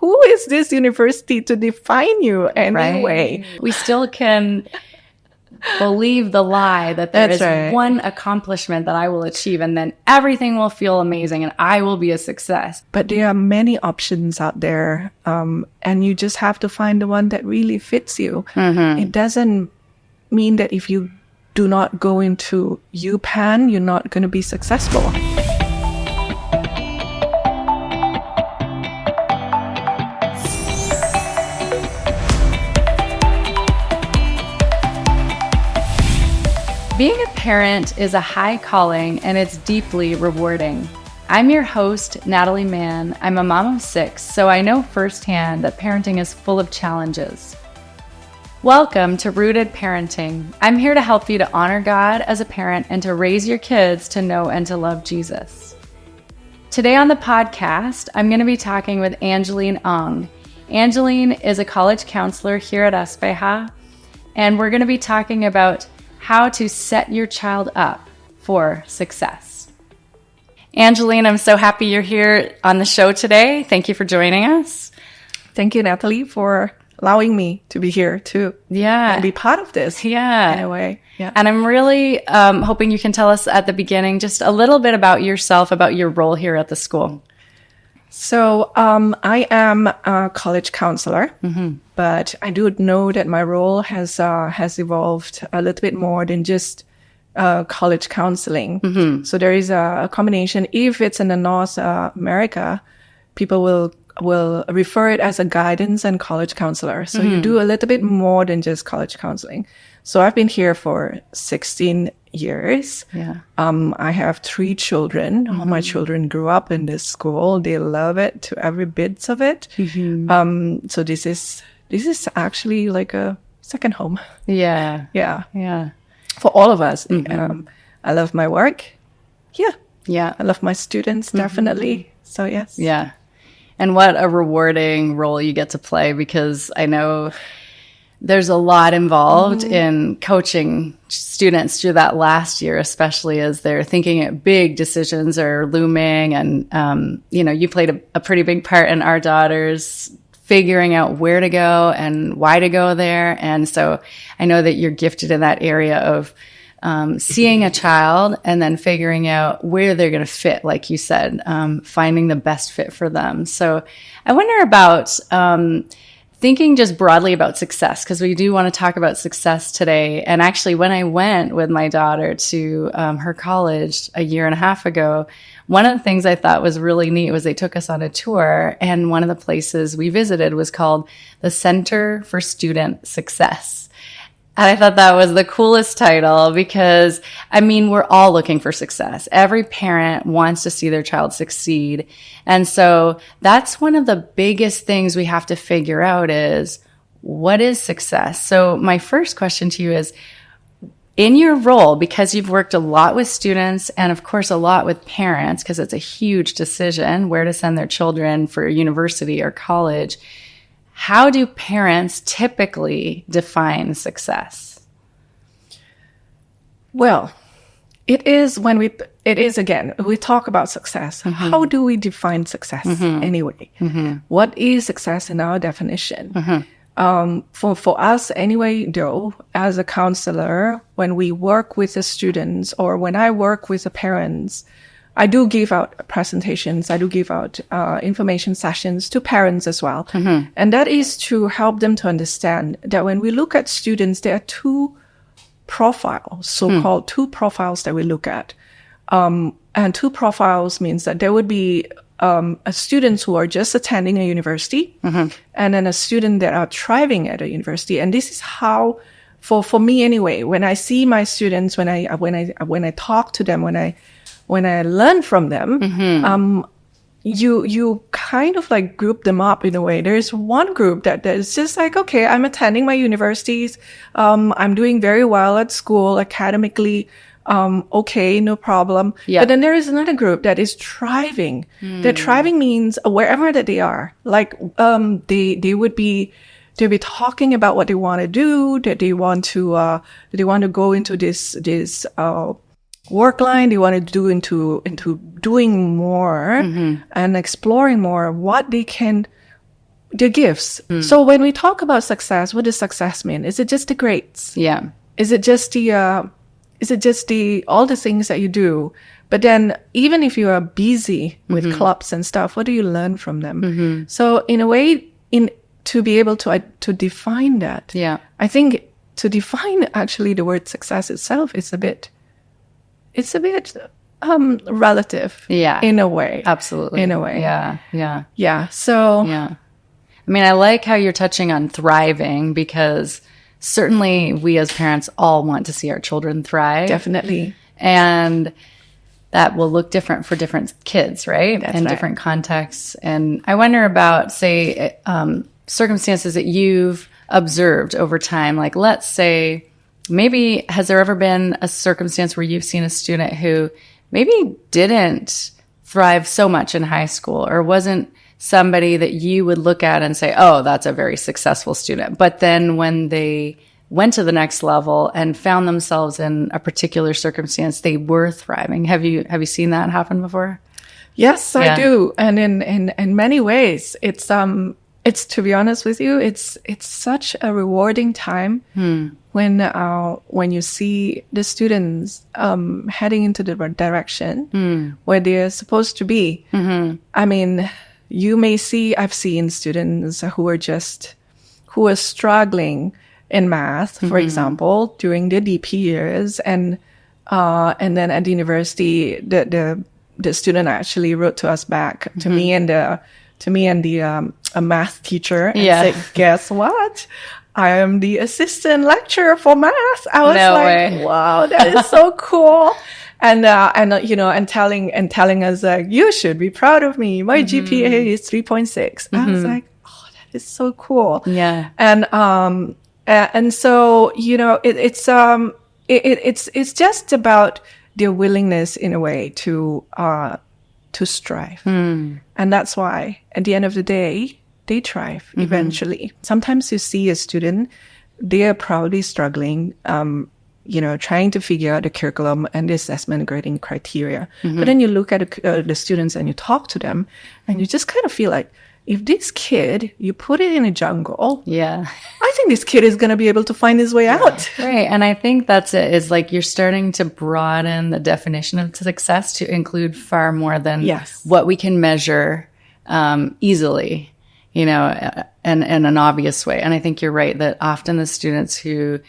who is this university to define you anyway? Right. We still can believe the lie that there is one accomplishment that I will achieve and then everything will feel amazing and I will be a success. But there are many options out there, and you just have to find the one that really fits you. It doesn't mean that if you do not go into UPenn, you're not going to be successful. Being a parent is a high calling and it's deeply rewarding. I'm your host, Natalie Mann. I'm a mom of 6, so I know firsthand that parenting is full of challenges. Welcome to Rooted Parenting. I'm here to help you to honor God as a parent and to raise your kids to know and to love Jesus. Today on the podcast, I'm going to be talking with Angeline Ang. Angeline is a college counselor here at SPH, and we're going to be talking about how to set your child up for success. Angeline, I'm so happy you're here on the show today. Thank you for joining us. Thank you, Natalie, for allowing me to be here too. Yeah. And be part of this. Yeah. In a way. Yeah. And I'm really hoping you can tell us at the beginning just a little bit about yourself, about your role here at the school. So I am a college counselor, but I do know that my role has evolved a little bit more than just college counseling. So there is a combination. If it's in the North America, people will refer it as a guidance and college counselor. So you do a little bit more than just college counseling. So I've been here for 16 years. Yeah. I have 3 children. All my children grew up in this school. They love it to every bit of it. So this is actually like a second home. Yeah. Yeah. Yeah. For all of us. I love my work. Yeah. Yeah. I love my students, definitely. So yes. Yeah. And what a rewarding role you get to play, because I know there's a lot involved in coaching students through that last year, especially as they're thinking at big decisions are looming. And, you played a pretty big part in our daughters figuring out where to go and why to go there. And so I know that you're gifted in that area of seeing a child and then figuring out where they're going to fit, like you said, finding the best fit for them. So I wonder about thinking just broadly about success, because we do want to talk about success today. And actually, when I went with my daughter to her college a year and a half ago, one of the things I thought was really neat was they took us on a tour, and one of the places we visited was called the Center for Student Success. And I thought that was the coolest title because, we're all looking for success. Every parent wants to see their child succeed. And so that's one of the biggest things we have to figure out is, what is success? So my first question to you is, in your role, because you've worked a lot with students and of course a lot with parents, because it's a huge decision where to send their children for university or college, how do parents typically define success? Well, it is again, we talk about success. How do we define success anyway? What is success in our definition? For us anyway, though, as a counselor, when we work with the students or when I work with the parents, I do give out presentations. I do give out information sessions to parents as well. And that is to help them to understand that when we look at students, there are 2 profiles, so-called 2 profiles that we look at. And 2 profiles means that there would be students who are just attending a university and then a student that are thriving at a university. And this is how, for me anyway, when I see my students, when I talk to them, when I learn from them, you kind of like group them up in a way. There's one group that is just like, okay, I'm attending my universities. I'm doing very well at school academically. Okay, no problem. Yeah. But then there is another group that is thriving. That thriving means wherever that they are, like, they'll be talking about what they want to do, that they want to go into this work line. They want to do into doing more and exploring more what they can the gifts. So when we talk about success, what does success mean? Is it just the grades? Yeah. Is it just the all the things that you do? But then even if you are busy with clubs and stuff, what do you learn from them? So in a way, to be able to define that, I think to define actually the word success itself is a bit relative. Yeah. In a way. Absolutely. In a way. Yeah. So I mean, I like how you're touching on thriving, because certainly we as parents all want to see our children thrive. Definitely. And that will look different for different kids, right? That's in right. different contexts. And I wonder about, say, circumstances that you've observed over time. Like, let's say, maybe has there ever been a circumstance where you've seen a student who maybe didn't thrive so much in high school, or wasn't somebody that you would look at and say, oh, that's a very successful student. But then when they went to the next level and found themselves in a particular circumstance, they were thriving. Have you seen that happen before? Yes, I do. And in many ways, it's to be honest with you, it's such a rewarding time when you see the students heading into the direction where they're supposed to be. I mean, I've seen students who are struggling in math, for example, during the DP years, and then at the university, the student actually wrote to us back, to me and the a math teacher, and said, "Guess what? I am the assistant lecturer for math." I was "Wow, that is so cool!" And telling us like, "You should be proud of me. My GPA is 3.6." I was like, "Oh, that is so cool." Yeah. And so, it's just about their willingness in a way to strive. And that's why at the end of the day, they thrive eventually. Sometimes you see a student, they are probably struggling, trying to figure out the curriculum and the assessment grading criteria. But then you look at the students and you talk to them, and you just kind of feel like, if this kid, you put it in a jungle, I think this kid is going to be able to find his way out. Right. And I think that's it, is like you're starting to broaden the definition of success to include far more than what we can measure easily, in an obvious way. And I think you're right that often the students who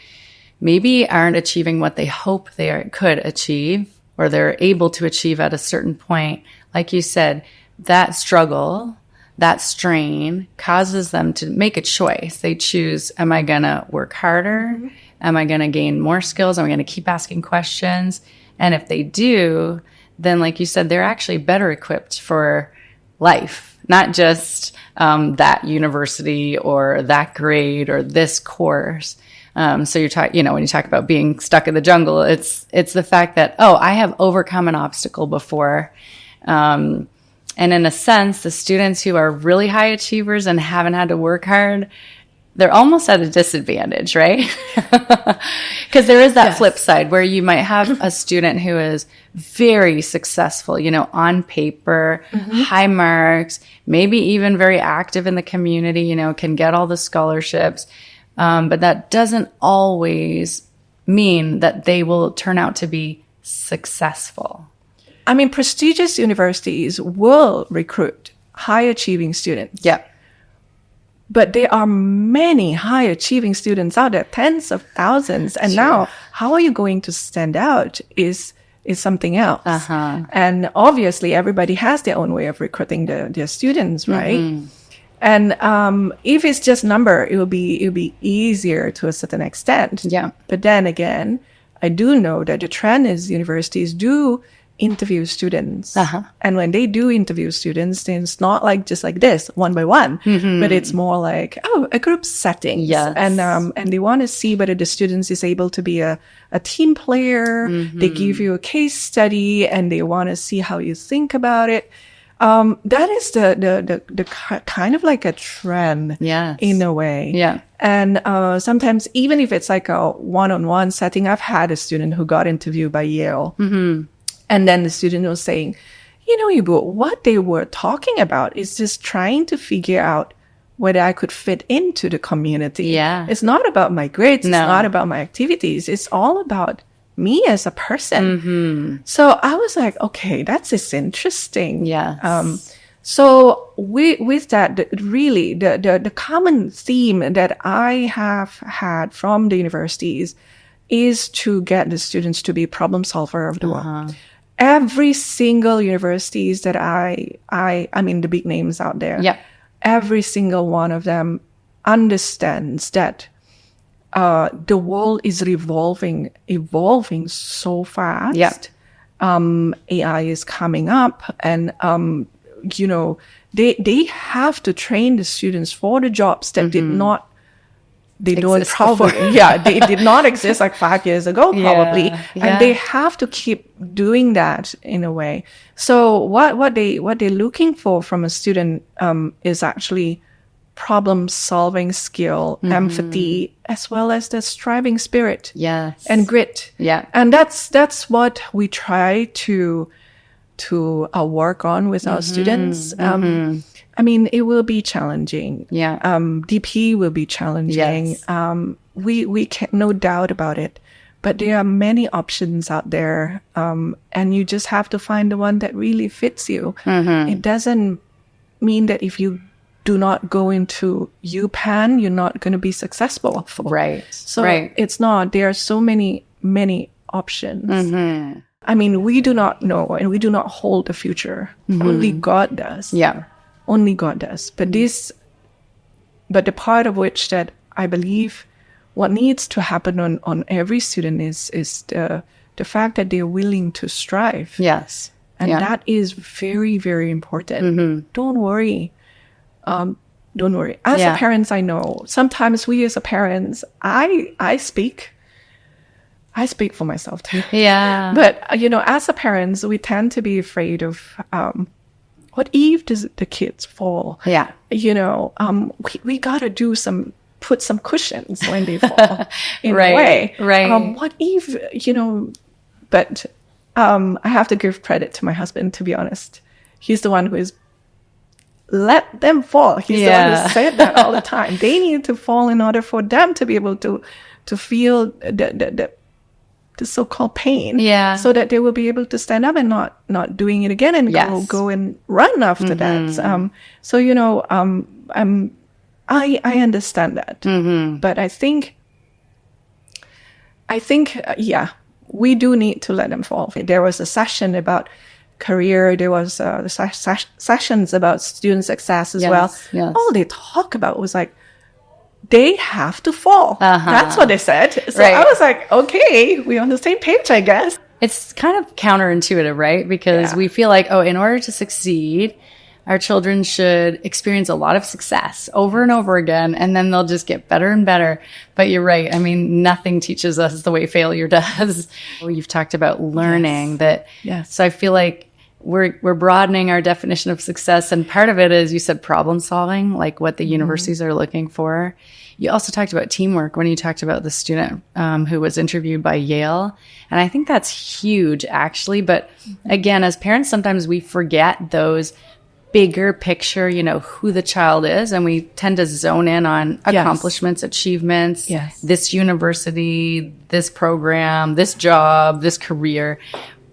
maybe aren't achieving what they hope they could achieve, or they're able to achieve at a certain point, like you said, that struggle, that strain causes them to make a choice. They choose, am I going to work harder? Am I going to gain more skills? Am I going to keep asking questions? And if they do, then like you said, they're actually better equipped for life, not just that university or that grade or this course. So you're talking, when you talk about being stuck in the jungle, it's the fact that, I have overcome an obstacle before. And in a sense, the students who are really high achievers and haven't had to work hard, they're almost at a disadvantage, right? Because there is that flip side where you might have a student who is very successful, on paper, high marks, maybe even very active in the community, can get all the scholarships. But that doesn't always mean that they will turn out to be successful. I mean, prestigious universities will recruit high-achieving students. Yeah. But there are many high-achieving students out there, tens of thousands. And now, how are you going to stand out is something else. And obviously, everybody has their own way of recruiting their students, right? And if it's just number, it will be easier to a certain extent. Yeah. But then again, I do know that the trend is universities do interview students. And when they do interview students, then it's not like just like this, one by one, but it's more like, a group setting. Yes. And they want to see whether the students is able to be a team player. They give you a case study and they want to see how you think about it. That is the kind of like a trend in a way. Yeah. And sometimes even if it's like a one-on-one setting, I've had a student who got interviewed by Yale. And then the student was saying, what they were talking about is just trying to figure out whether I could fit into the community. Yeah. It's not about my grades. No. It's not about my activities. It's all about me as a person. Mm-hmm. So I was like, okay, that's interesting. Yes. So with that, the common theme that I have had from the universities is to get the students to be problem solver of the world. Every single universities that I mean, the big names out there, every single one of them understands that the world is evolving so fast. AI is coming up, and you know, they have to train the students for the jobs that did not. They don't probably, they did not exist like 5 years ago, probably. And they have to keep doing that in a way. So what they're looking for from a student, is actually problem solving skill, empathy, as well as the striving spirit. And grit. And that's what we try to work on with our students. I mean, it will be challenging. DP will be challenging. We can, no doubt about it. But there are many options out there, and you just have to find the one that really fits you. It doesn't mean that if you do not go into UPenn, you're not going to be successful. So it's not. There are so many options. I mean, we do not know, and we do not hold the future. Only God does. Only God does. But the part of which that I believe what needs to happen on every student is the fact that they're willing to strive. And that is very, very important. Don't worry. Don't worry. As a parents, I know sometimes we as a parents, I speak for myself too. But, you know, as a parents, we tend to be afraid of, what if the kids fall? You know, we gotta put some cushions when they fall in a way. What if, you know, but, I have to give credit to my husband, to be honest. He's the one who is let them fall. He's the one who said that all the time. They need to fall in order for them to be able to feel the so-called pain, so that they will be able to stand up and not doing it again and go and run after that. So you know, I understand that, but I think we do need to let them fall. There was a session about career. There was sessions about student success as well. All they talk about was like, they have to fall. That's what they said. So I was like, okay, we're on the same page, I guess. It's kind of counterintuitive, right? Because we feel like, in order to succeed, our children should experience a lot of success over and over again, and then they'll just get better and better. But you're right. I mean, nothing teaches us the way failure does. You've talked about learning that. So I feel like we're broadening our definition of success. And part of it is, you said, problem solving, like what the universities are looking for. You also talked about teamwork when you talked about the student who was interviewed by Yale. And I think that's huge, actually. But again, as parents, sometimes we forget those bigger picture, you know, who the child is. And we tend to zone in on accomplishments, achievements, this university, this program, this job, this career.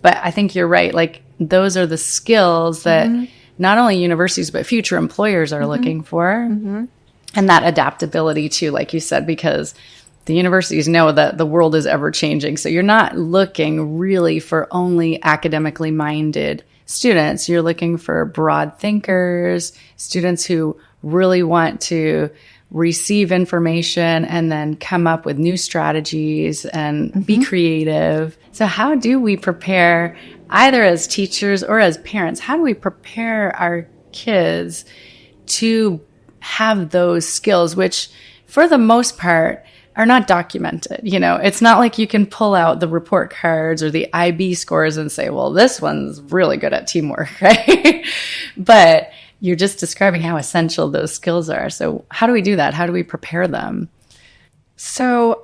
But I think you're right. Like, those are the skills that not only universities, but future employers are looking for. And that adaptability too, like you said, because the universities know that the world is ever changing. So you're not looking really for only academically minded students. You're looking for broad thinkers, students who really want to receive information and then come up with new strategies and be creative. So how do we prepare, either as teachers or as parents, how do we prepare our kids to have those skills, which for the most part are not documented? You know, it's not like you can pull out the report cards or the IB scores and say, well, this one's really good at teamwork, right? But you're just describing how essential those skills are. So how do we do that? How do we prepare them? So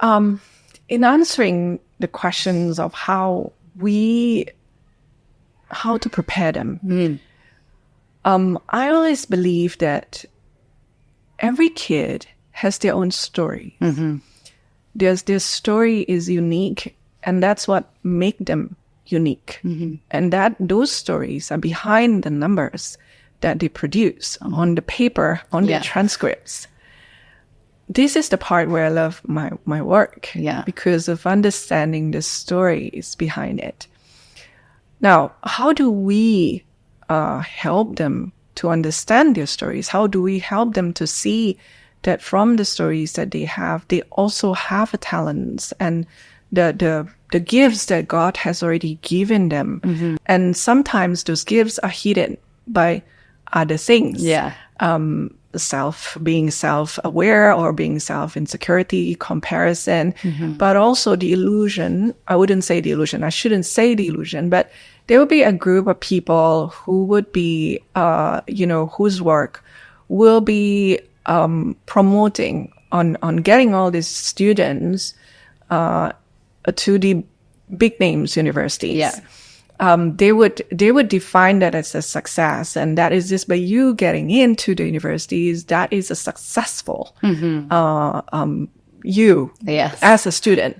in answering the questions of how to prepare them, I always believe that every kid has their own story. Their story is unique, and that's what make them unique. And that those stories are behind the numbers that they produce on the paper, on the transcripts. This is the part where I love my work, because of understanding the stories behind it. Now, how do we help them to understand their stories? How do we help them to see that from the stories that they have, they also have a talents and the gifts that God has already given them. And sometimes those gifts are hidden by other things. Being self-aware or being self-insecurity, comparison, but also the illusion. I wouldn't say the illusion. I shouldn't say the illusion, but there would be a group of people who would be, whose work will be promoting on getting all these students to the big names universities. They would define that as a success, and that is just by you getting into the universities, that is a successful you as a student.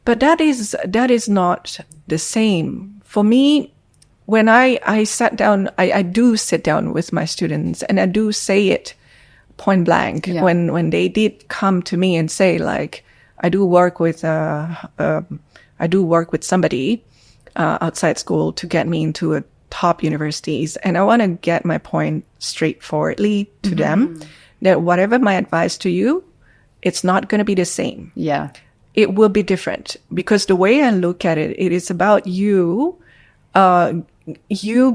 But that is not the same. For me, when I sat down, I do sit down with my students, and I do say it point blank when they did come to me and say, like, I do work with somebody outside school to get me into a top universities. And I want to get my point straightforwardly to them that whatever my advice to you, it's not going to be the same. It will be different, because the way I look at it, it is about you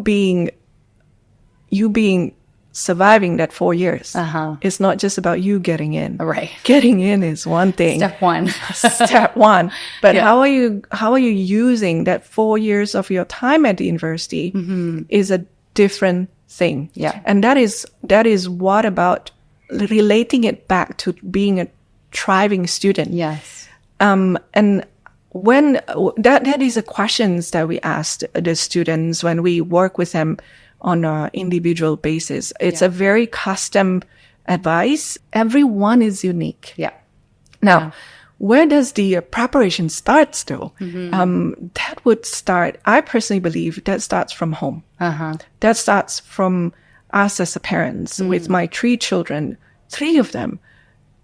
being surviving that 4 years. It's not just about you getting in. Getting in is one thing. Step one. Step one. But how are you using that 4 years of your time at the university is a different thing. And that is what about relating it back to being a thriving student. And when that is the questions that we asked the students when we work with them on an individual basis. It's a very custom advice. Everyone is unique. Now, where does the preparation start though? That would start, I personally believe that starts from home. That starts from us as a parents. With my 3 children, 3 of them,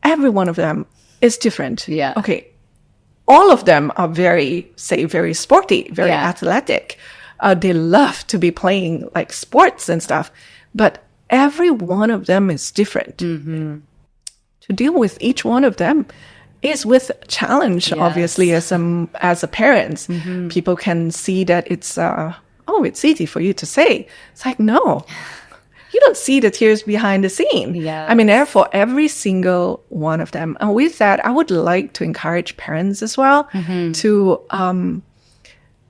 every one of them is different. Okay. All of them are very sporty, very athletic. They love to be playing like sports and stuff, but every one of them is different. To deal with each one of them is with challenge, obviously, as a parent. People can see that it's easy for you to say. It's like, no, you don't see the tears behind the scene. I mean, therefore, every single one of them. And with that, I would like to encourage parents as well to,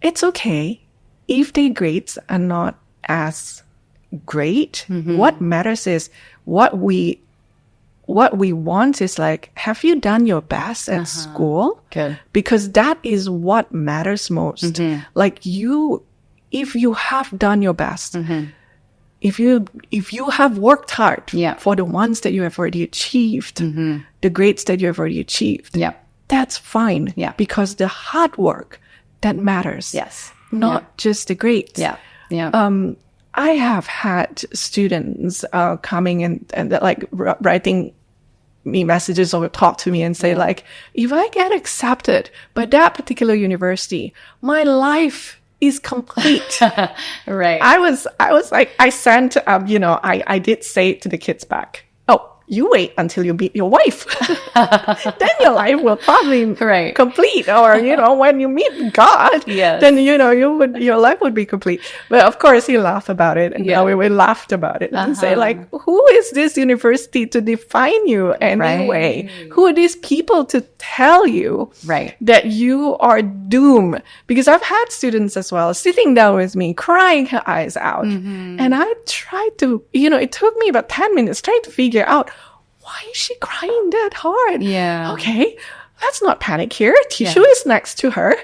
it's okay if their grades are not as great. What matters is what we want is like, have you done your best at school? Because that is what matters most. Like if you have done your best, if you have worked hard for the ones that you have already achieved, the grades that you have already achieved, that's fine. Because the hard work that matters. Not just the grades. I have had students coming and like writing me messages or talk to me and say like, if I get accepted by that particular university, my life is complete. I was like, I sent, I did say to the kids back, you wait until you meet your wife. Then your life will probably complete. Or, when you meet God, then, your life would be complete. But of course, he laughed about it. And we laughed about it and say like, who is this university to define you anyway? Who are these people to tell you that you are doomed? Because I've had students as well sitting down with me, crying her eyes out. And I tried to, it took me about 10 minutes trying to figure out, why is she crying that hard? Okay, let's not panic here. Tissue is next to her.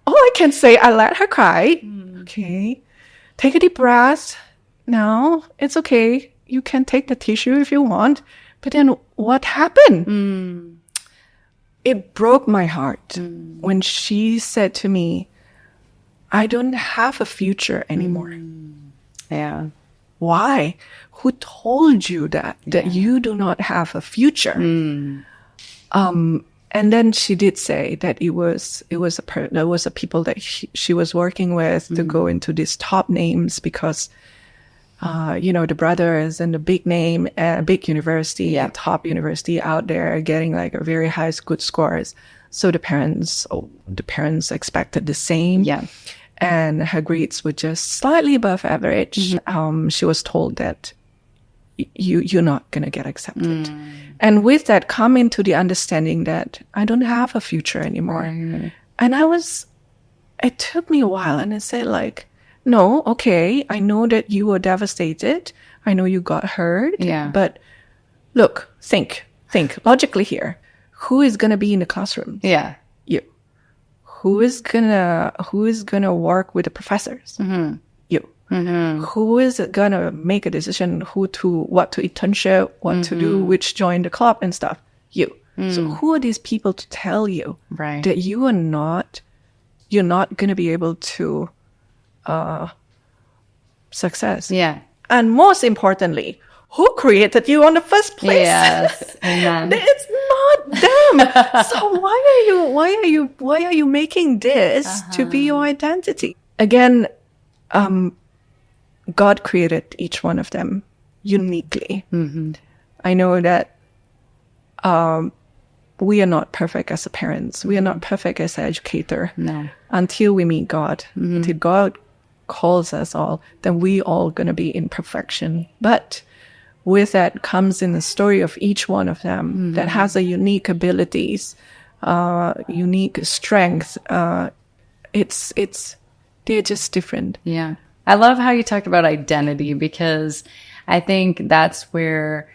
All I can say, I let her cry. Okay, take a deep breath. Now, it's okay. You can take the tissue if you want, But then what happened? It broke my heart when she said to me, I don't have a future anymore. Yeah. Why? Who told you that you do not have a future? And then she did say that it was a people that she was working with to go into these top names because, the brother is in a big name, big university, top university out there, getting like a very high good scores. So the parents expected the same. Yeah. And her grades were just slightly above average. She was told that you're not going to get accepted. And with that come into the understanding that I don't have a future anymore. And it took me a while, and I said like, no, okay, I know that you were devastated. I know you got hurt. Yeah. But look, think logically here. Who is going to be in the classroom? Yeah. You. Who is gonna work with the professors? You. Who is gonna make a decision what to internship, what to do, which join the club and stuff? You. So who are these people to tell you that you're not gonna be able to success? Yeah. And most importantly, who created you in the first place? Yes. Amen. It's not them. So why are you making this to be your identity? Again, God created each one of them uniquely. I know that we are not perfect as parents. We are not perfect as an educator. No. Until we meet God, until God calls us all, then we all gonna be in perfection. But with that comes in the story of each one of them that has a unique abilities, unique strength. They're just different. Yeah. I love how you talked about identity, because I think that's where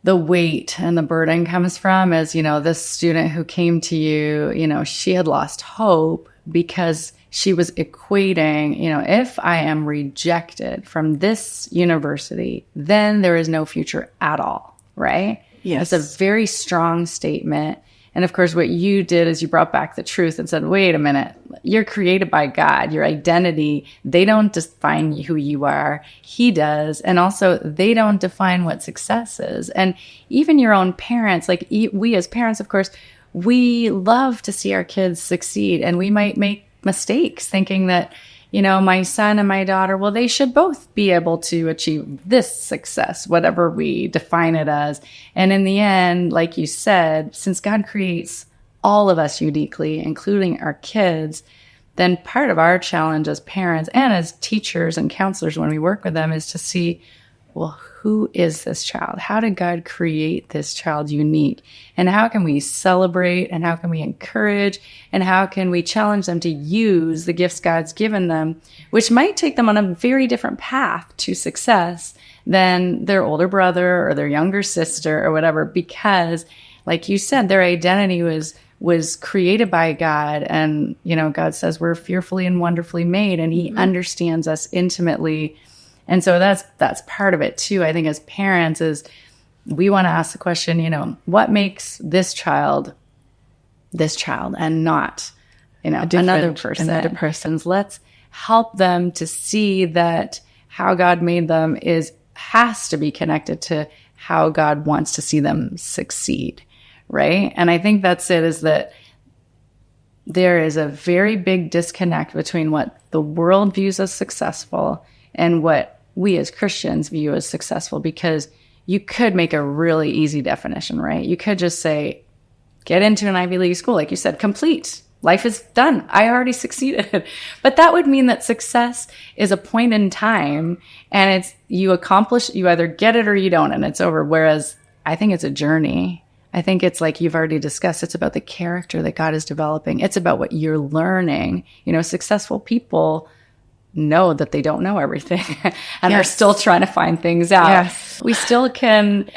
the weight and the burden comes from. As, this student who came to you, she had lost hope because she was equating, if I am rejected from this university, then there is no future at all, right? Yes. It's a very strong statement. And of course, what you did is you brought back the truth and said, wait a minute, you're created by God. Your identity, they don't define who you are. He does. And also, they don't define what success is. And even your own parents, like we as parents, of course, we love to see our kids succeed. And we might make mistakes thinking that, my son and my daughter, well, they should both be able to achieve this success, whatever we define it as. And in the end, like you said, since God creates all of us uniquely, including our kids, then part of our challenge as parents and as teachers and counselors when we work with them is to see, well, who is this child? How did God create this child unique? And how can we celebrate, and how can we encourage, and how can we challenge them to use the gifts God's given them, which might take them on a very different path to success than their older brother or their younger sister or whatever, because like you said, their identity was created by God. And, God says we're fearfully and wonderfully made, and he understands us intimately. And so that's part of it too. I think as parents is we want to ask the question, what makes this child and not, another person's. Let's help them to see that how God made them has to be connected to how God wants to see them succeed. Right. And I think that's it, is that there is a very big disconnect between what the world views as successful and what we as Christians view as successful, because you could make a really easy definition, right? You could just say, get into an Ivy League school, like you said, complete. Life is done. I already succeeded. But that would mean that success is a point in time, and it's you either get it or you don't, and it's over. Whereas I think it's a journey. I think it's like you've already discussed. It's about the character that God is developing. It's about what you're learning. Successful people know that they don't know everything and are still trying to find things out. Yes. We still can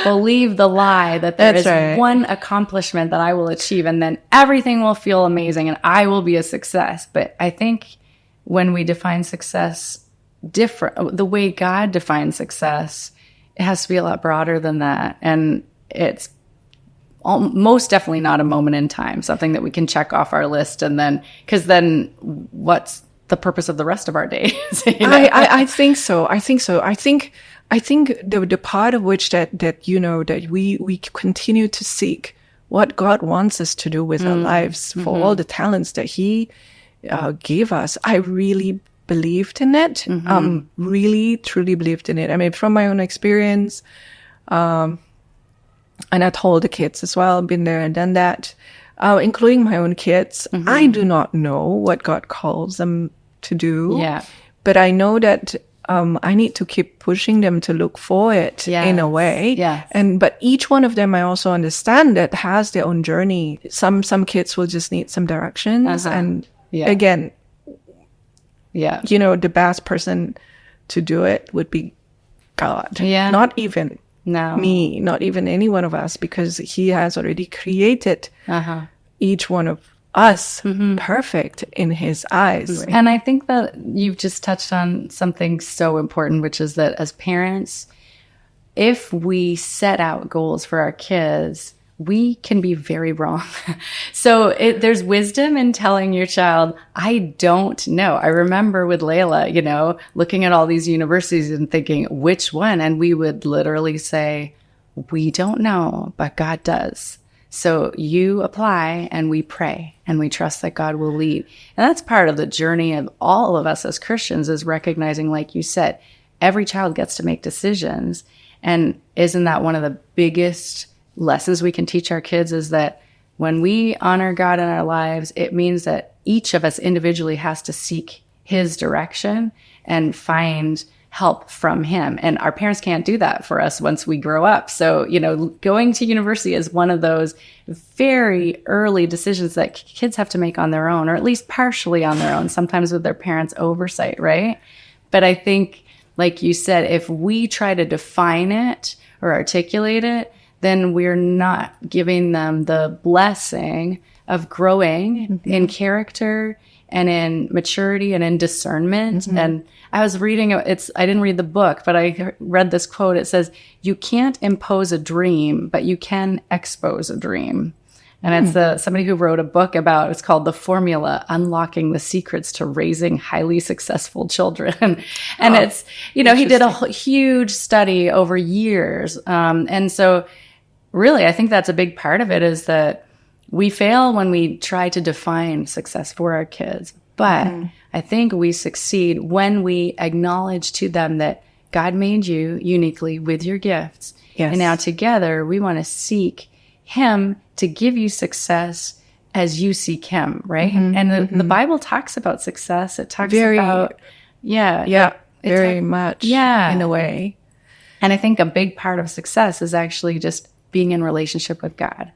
believe the lie that there is one accomplishment that I will achieve and then everything will feel amazing and I will be a success. But I think when we define success different, the way God defines success it has to be a lot broader than that. And it's most definitely not a moment in time, something that we can check off our list. And then, because then what's the purpose of the rest of our days? I think so. I think the part of which that we continue to seek what God wants us to do with our lives for all the talents that He gave us. I really believed in it. Really, truly believed in it. I mean, from my own experience, and I told the kids as well, been there and done that, including my own kids. I do not know what God calls them to do. Yeah. But I know that I need to keep pushing them to look for it in a way. Yes. But each one of them, I also understand that has their own journey. Some kids will just need some directions. And again, the best person to do it would be God. Yeah. Not even me, not even any one of us, because He has already created each one of us perfect in His eyes. And I think that you've just touched on something so important, which is that as parents, if we set out goals for our kids, we can be very wrong. So there's wisdom in telling your child, I don't know. I remember with Layla, looking at all these universities and thinking, which one? And we would literally say, we don't know, but God does. So you apply and we pray and we trust that God will lead. And that's part of the journey of all of us as Christians, is recognizing, like you said, every child gets to make decisions. And isn't that one of the biggest lessons we can teach our kids, is that when we honor God in our lives, it means that each of us individually has to seek His direction and find help from Him. And our parents can't do that for us once we grow up. So, going to university is one of those very early decisions that kids have to make on their own, or at least partially on their own, sometimes with their parents' oversight, right? But I think, like you said, if we try to define it or articulate it, then we're not giving them the blessing of growing in character and in maturity and in discernment. And I was reading, I didn't read the book, but I read this quote. It says, you can't impose a dream, but you can expose a dream. And it's somebody who wrote a book about, it's called The Formula, Unlocking the Secrets to Raising Highly Successful Children. And it's, he did a huge study over years. And so really, I think that's a big part of it, is that we fail when we try to define success for our kids. But I think we succeed when we acknowledge to them that God made you uniquely with your gifts. Yes. And now together we want to seek Him to give you success as you seek Him, right? And the Bible talks about success. It talks about, very much in a way. And I think a big part of success is actually just being in relationship with God.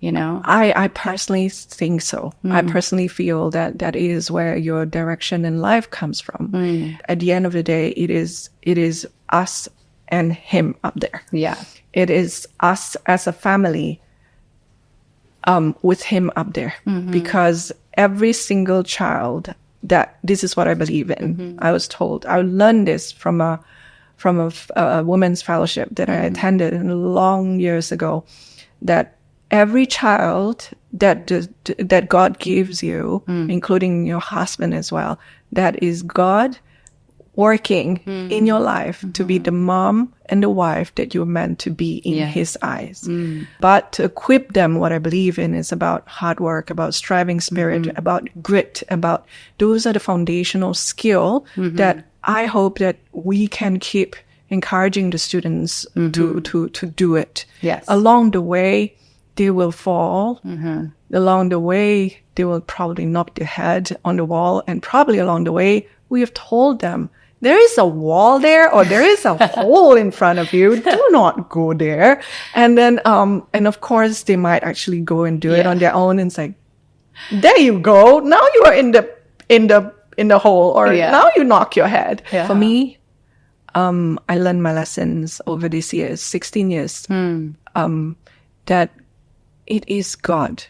I personally think so. I personally feel that is where your direction in life comes from. At the end of the day, it is us and Him up there. Yeah. It is us as a family with Him up there. Because every single child, this is what I believe in. I was told, I learned this from a women's fellowship that I attended long years ago, that every child that God gives you, including your husband as well, that is God working in your life to be the mom and the wife that you're meant to be in His eyes. But to equip them, what I believe in is about hard work, about striving spirit, about grit, about those are the foundational skill that I hope that we can keep encouraging the students to do it. Yes. Along the way, they will fall. Along the way, they will probably knock their head on the wall. And probably along the way, we have told them, there is a wall there, or there is a hole in front of you. Do not go there. And then, and of course, they might actually go and do it on their own and say, there you go. Now you are in the hole, or now you knock your head. Yeah. For me, I learned my lessons over these years, 16 years, that it is God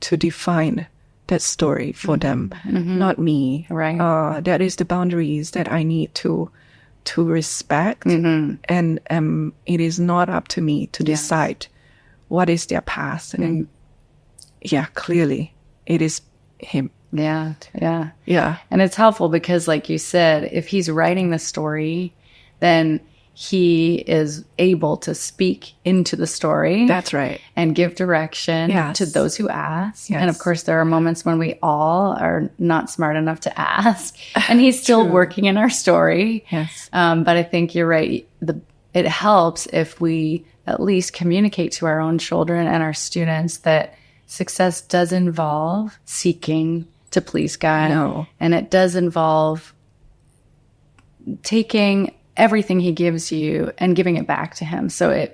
to define that story for them, not me. Right. That is the boundaries that I need to to respect, and it is not up to me to decide what is their past. And clearly it is him. Yeah. Yeah. And it's helpful because, like you said, if he's writing the story, then he is able to speak into the story. That's right. And give direction to those who ask. Yes. And of course, there are moments when we all are not smart enough to ask. And he's still working in our story. Yes. But I think you're right. It helps if we at least communicate to our own children and our students that success does involve seeking to please God. No. And it does involve taking everything he gives you and giving it back to him. So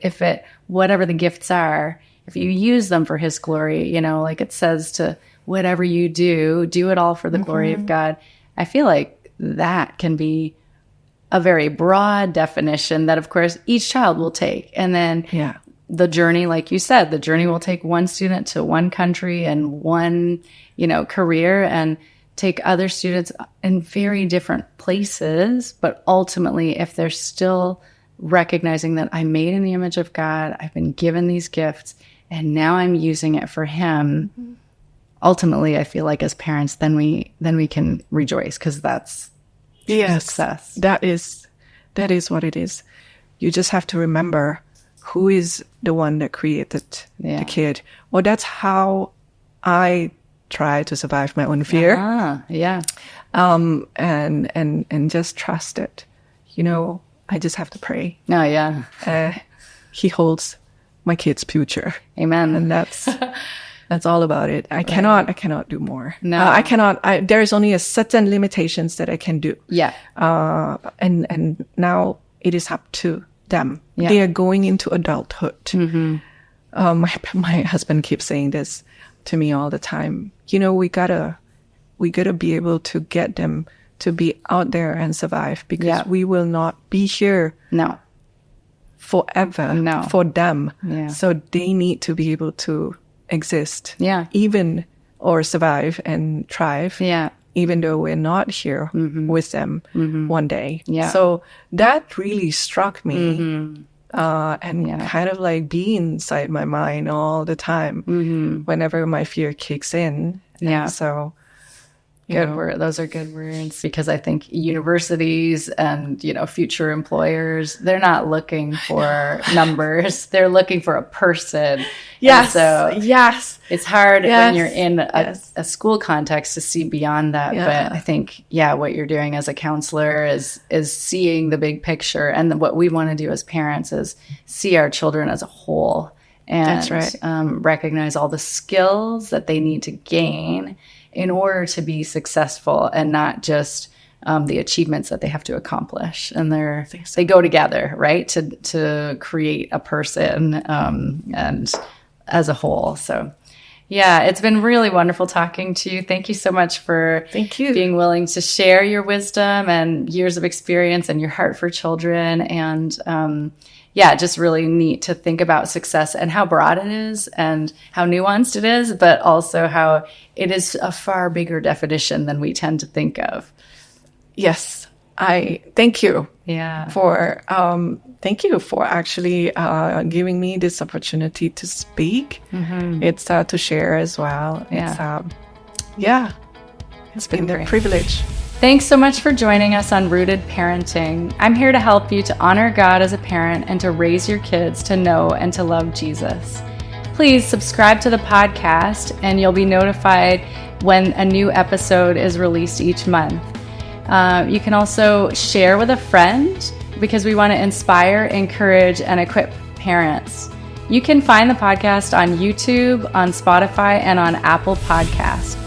whatever the gifts are, if you use them for his glory, like it says to whatever you do it all for the glory of God. I feel like that can be a very broad definition that, of course, each child will take. And then the journey, like you said, the journey will take one student to one country and one, career, and take other students in very different places. But ultimately, if they're still recognizing that I'm made in the image of God, I've been given these gifts, and now I'm using it for him, ultimately, I feel like as parents, then we can rejoice, because that's success. That is what it is. You just have to remember who is the one that created the kid. Well, that's how I try to survive my own fear. And just trust it. I just have to pray. Oh, yeah. He holds my kid's future. Amen. And that's all about it. I cannot do more. No. I cannot. There is only a certain limitations that I can do. Yeah. And now it is up to them. Yeah. They are going into adulthood. My husband keeps saying this to me all the time. We gotta be able to get them to be out there and survive, because we will not be here forever for them. Yeah. So they need to be able to exist, even, or survive and thrive, even though we're not here with them one day. Yeah. So that really struck me. And kind of like be inside my mind all the time whenever my fear kicks in. Yeah. So good word. Those are good words, because I think universities and, future employers, they're not looking for numbers. They're looking for a person. Yes. And so it's hard when you're in a school context to see beyond that. Yeah. But I think, what you're doing as a counselor is seeing the big picture. And what we want to do as parents is see our children as a whole, and that's right. Recognize all the skills that they need to gain in order to be successful, and not just the achievements that they have to accomplish. And they go together, right, to create a person and as a whole. So, it's been really wonderful talking to you. Thank you so much for being willing to share your wisdom and years of experience and your heart for children. And just really neat to think about success and how broad it is and how nuanced it is, but also how it is a far bigger definition than we tend to think of. Yes. I thank you. Yeah. Thank you for actually giving me this opportunity to speak. It's to share as well. It's been a privilege. Thanks so much for joining us on Rooted Parenting. I'm here to help you to honor God as a parent and to raise your kids to know and to love Jesus. Please subscribe to the podcast, and you'll be notified when a new episode is released each month. You can also share with a friend, because we want to inspire, encourage, and equip parents. You can find the podcast on YouTube, on Spotify, and on Apple Podcasts.